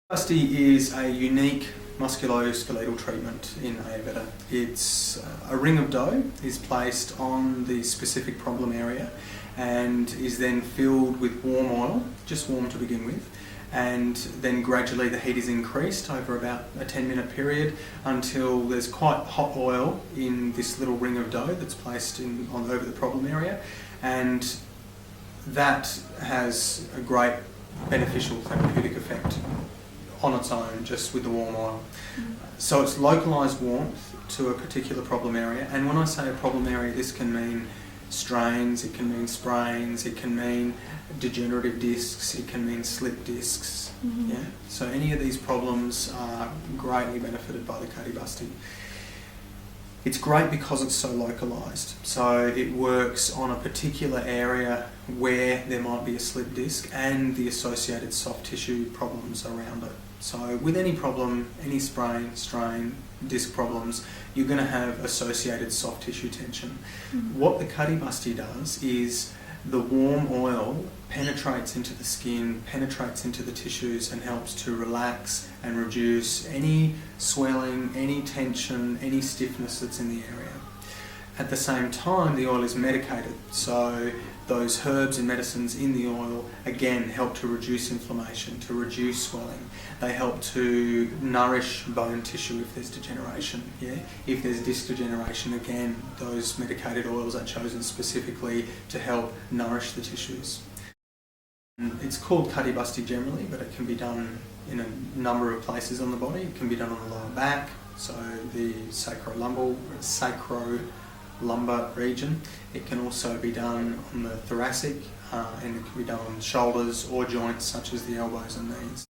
Basti is a unique musculoskeletal treatment in Ayurveda. It's a ring of dough is placed on the specific problem area and is then filled with warm oil, just warm to begin with, and then gradually the heat is increased over about a 10-minute period until there's quite hot oil in this little ring of dough that's placed over the problem area, and that has a great beneficial therapeutic effect on its own, just with the warm oil. So it's localised warmth to a particular problem area, and when I say a problem area, this can mean strains, it can mean sprains, it can mean degenerative discs, it can mean slip discs. Yeah. So any of these problems are greatly benefited by the Kati Basti. It's great because it's so localised. So it works on a particular area where there might be a slip disc and the associated soft tissue problems around it. So with any problem, any sprain, strain, disc problems, you're going to have associated soft tissue tension. What the Kati Basti does is the warm oil penetrates into the skin, penetrates into the tissues, and helps to relax and reduce any swelling, any tension, any stiffness that's in the area. At the same time, the oil is medicated, so those herbs and medicines in the oil again help to reduce inflammation, to reduce swelling. They help to nourish bone tissue if there's degeneration. Yeah? If there's disc degeneration, again, those medicated oils are chosen specifically to help nourish the tissues. It's called Kati Basti generally, but it can be done in a number of places on the body. It can be done on the lower back, so the sacrolumbar region. It can also be done on the thoracic, and it can be done on shoulders or joints such as the elbows and knees.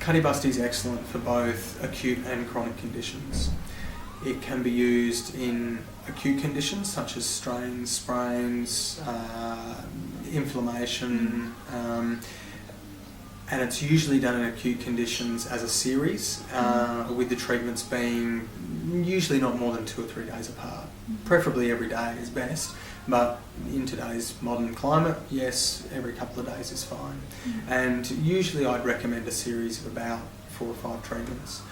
Kati Basti is excellent for both acute and chronic conditions. It can be used in acute conditions such as strains, sprains, inflammation, and it's usually done in acute conditions as a series, with the treatments being usually not more than 2 or 3 days apart. Preferably every day is best, but in today's modern climate, yes, every couple of days is fine. And usually I'd recommend a series of about 4 or 5 treatments.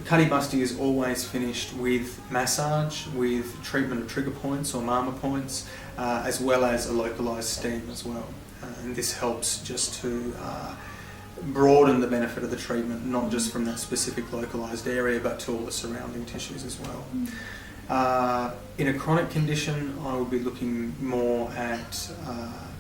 Kati Basti is always finished with massage, with treatment of trigger points or mama points, as well as a localised steam as well. And this helps just to broaden the benefit of the treatment, not just from that specific localised area, but to all the surrounding tissues as well. In a chronic condition, I would be looking more at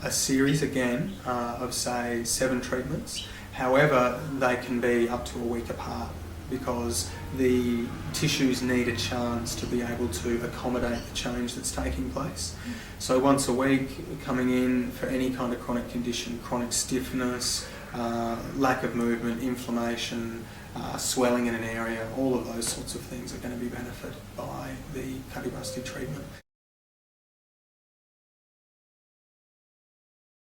a series again of say 7 treatments. However, they can be up to a week apart, because the tissues need a chance to be able to accommodate the change that's taking place. So once a week, coming in for any kind of chronic condition, chronic stiffness, lack of movement, inflammation, swelling in an area, all of those sorts of things are going to be benefited by the Kati Basti treatment.